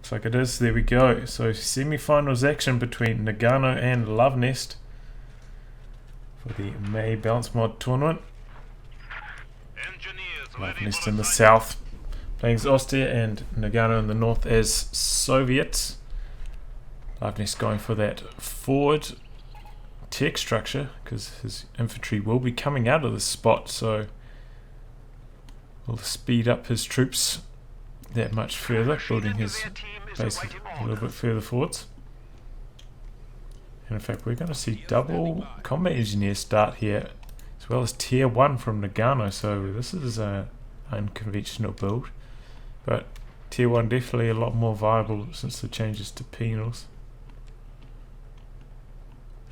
Looks like it is. There we go. So semi-finals action between Noggano and Luvnest for the May Balance Mod tournament. Luvnest in the south playing as Austria and Noggano in the north as Soviets. Luvnest going for that forward tech structure because his infantry will be coming out of this spot, so will speed up his troops that much further, building his base a little bit further forwards. And in fact, we're going to see double combat engineers start here, as well as tier 1 from Noggano, so this is an unconventional build, but tier 1 definitely a lot more viable since the changes to penals.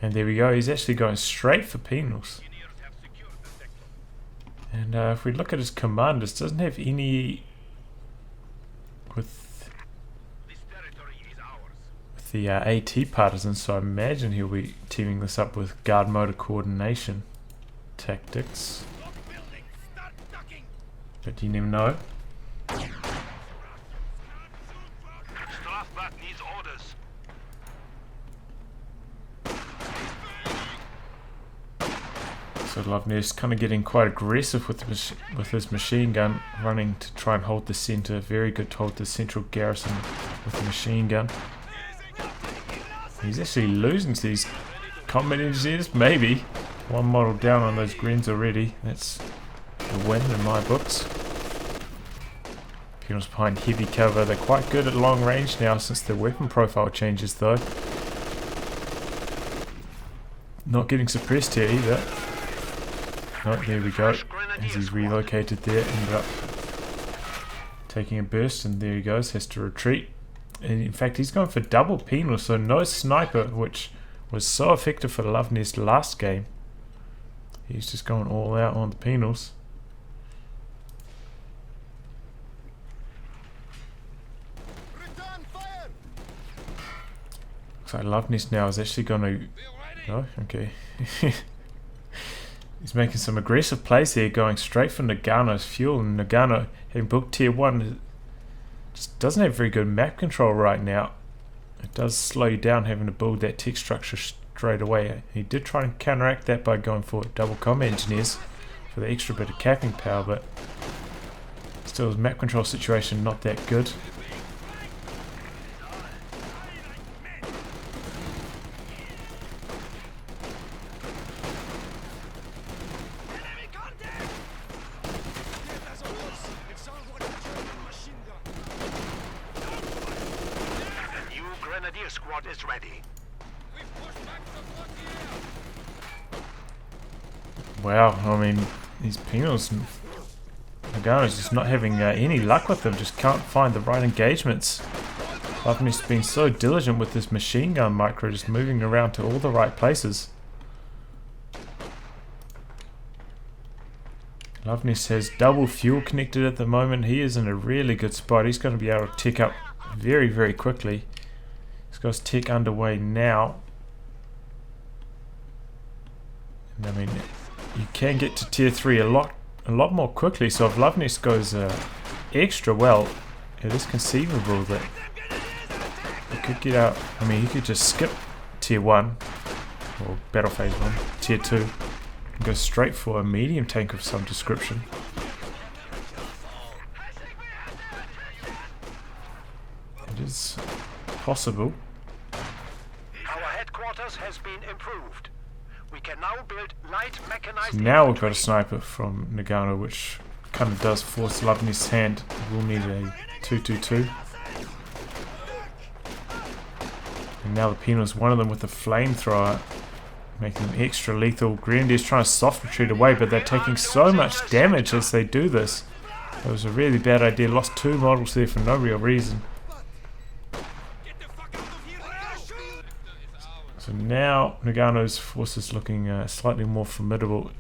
And there we go, he's actually going straight for penals. And if we look at his commanders, doesn't have any with the AT partisans, so I imagine he'll be teaming this up with guard motor coordination tactics, but you never know. So Luvnest kind of getting quite aggressive with his machine gun, running to try and hold the center. Very good to hold the central garrison with the machine gun. He's actually losing to these combat engineers, maybe. One model down on those greens already. That's a win in my books. Penals behind heavy cover. They're quite good at long range now since their weapon profile changes though. Not getting suppressed here either. Oh, there we go. As he's relocated there, ended up taking a burst, and there he goes, has to retreat. And in fact, he's going for double penal, so no sniper, which was so effective for Luvnest last game. He's just going all out on the penals. Looks like Luvnest now is actually going to... Oh, okay. He's making some aggressive plays here, going straight for Noggano's fuel, and Noggano, having built tier 1, just doesn't have very good map control right now. It does slow you down having to build that tech structure straight away. He did try and counteract that by going for double combat engineers for the extra bit of capping power, but still his map control situation not that good. Squad is ready. Wow, I mean, these penals, Noggano's just not having any luck with them, just can't find the right engagements. Luvnest's been so diligent with this machine gun micro, just moving around to all the right places. Luvnest has double fuel connected at the moment. He is in a really good spot. He's going to be able to tick up very, very quickly. He's got his tech underway now. And I mean, you can get to tier 3 a lot more quickly, so if Luvnest goes extra well, it is conceivable that he could get out. I mean, he could just skip tier 1 or battle phase 1, tier 2, and go straight for a medium tank of some description. It is possible. Our headquarters has been improved. We can now build light mechanized. So now we've got a sniper from Noggano, which kind of does force Luvnest's hand. We'll need a 2-2-2. And now the penal's one of them with a flamethrower, making them extra lethal. Grenadiers trying to soft retreat away, but they're taking so much damage as they do this. It was a really bad idea. Lost 2 models there for no real reason. So now Noggano's forces looking slightly more formidable.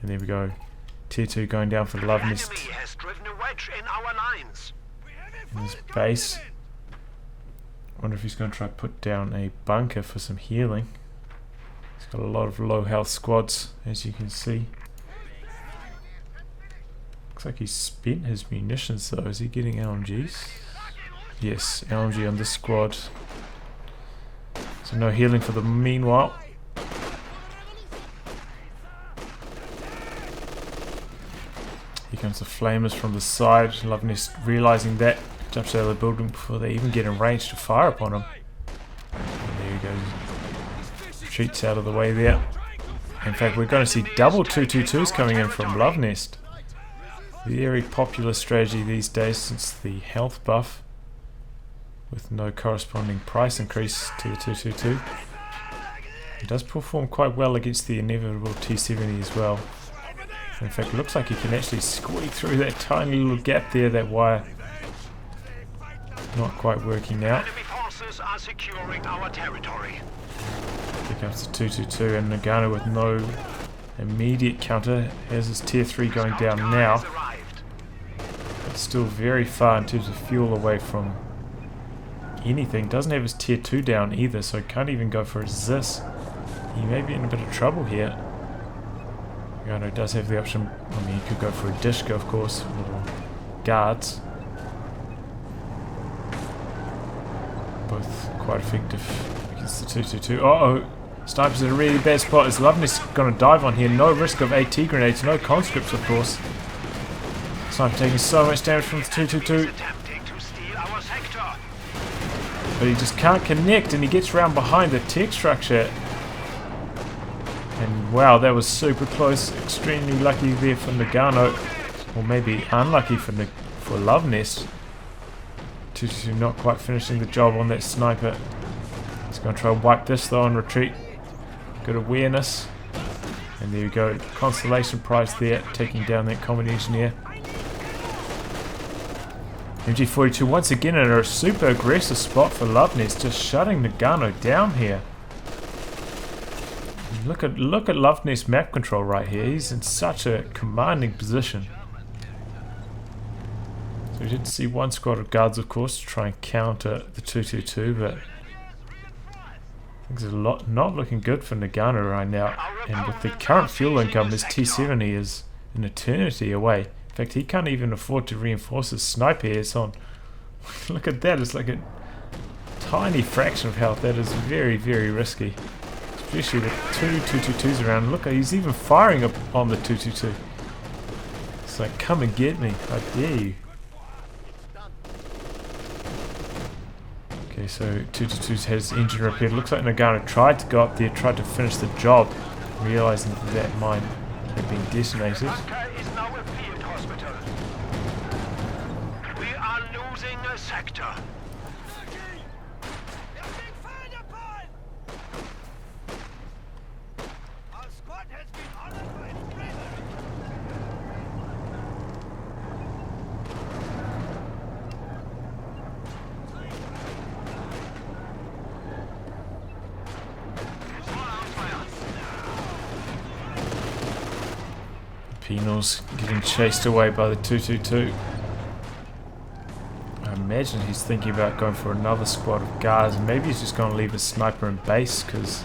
And there we go. Tier 2 going down for Luvnest in his base. Wonder if he's going to try to put down a bunker for some healing. He's got a lot of low health squads, as you can see. Looks like he's spent his munitions though. Is he getting LMGs? Yes, LMG on this squad. So no healing for the meanwhile. Here comes the flamers from the side. Luvnest realizing that, jumps out of the building before they even get in range to fire upon him. And there he goes. Retreats out of the way there. In fact, we're going to see double 222s coming in from Luvnest. Very popular strategy these days since the health buff, with no corresponding price increase to the 222. It does perform quite well against the inevitable T70 as well. In fact, it looks like he can actually squeak through that tiny little gap there, that wire. Not quite working out. Enemy forces are securing our territory. Here comes the 222 and Noggano with no immediate counter. Has his tier 3 going down now. But still very far in terms of fuel away from anything. Doesn't have his tier 2 down either, so can't even go for a Zis. He may be in a bit of trouble here. Noggano does have the option. I mean, he could go for a Dishka, of course, or guards. Both quite effective against the 222. Uh-oh! Sniper's in a really bad spot. Is Luvnest going to dive on here? No risk of AT grenades, no conscripts, of course. Sniper taking so much damage from the 222. But he just can't connect, and he gets around behind the tech structure. And wow, that was super close. Extremely lucky there for Noggano. Or maybe unlucky for Luvnest. 222 not quite finishing the job on that sniper. He's going to try and wipe this though on retreat. Good awareness. And there we go. Consolation prize there, taking down that combat engineer. MG42 once again in a super aggressive spot for Luvnest, just shutting Noggano down here. Look at Luvnest's map control right here. He's in such a commanding position. So we did see one squad of guards, of course, to try and counter the 222, but things are not looking good for Noggano right now. And with the current fuel income, his T70 is an eternity away. In fact, he can't even afford to reinforce his sniper here. It's on. Look at that. It's like a tiny fraction of health. That is very, very risky. Especially with two 222s around. Look, he's even firing up on the 222. It's like, come and get me. How dare you. Okay, so 222's had his engine repaired. Looks like Noggano tried to go up there, tried to finish the job, realizing that mine had been detonated. We are losing a sector. Penal's getting chased away by the 222. I imagine he's thinking about going for another squad of guards, and maybe he's just going to leave a sniper in base, because...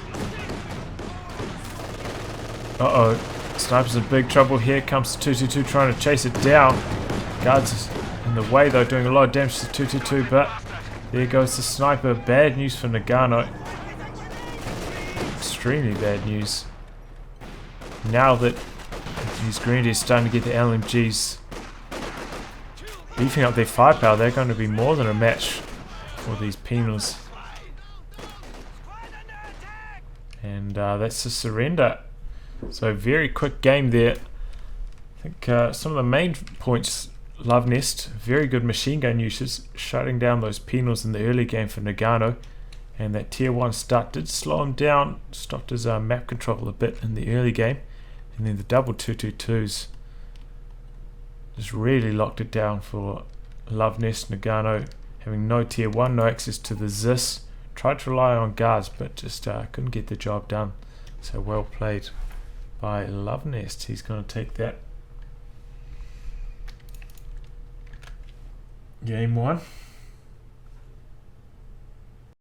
Uh-oh, sniper's in big trouble here. Comes the 222 trying to chase it down. Guards in the way though, doing a lot of damage to the 222, but there goes the sniper. Bad news for Noggano. Extremely bad news. Now that these Grenadiers starting to get the LMGs beefing up their firepower, they're going to be more than a match for these penals. And that's a surrender. So very quick game there. I think some of the main points, Luvnest, very good machine gun usage, shutting down those penals in the early game for Noggano. And that tier 1 start did slow him down, stopped his map control a bit in the early game. And then the double 222s just really locked it down for Luvnest. Noggano having no tier 1, no access to the Zis. Tried to rely on guards, but just couldn't get the job done. So well played by Luvnest. He's going to take that. Game 1.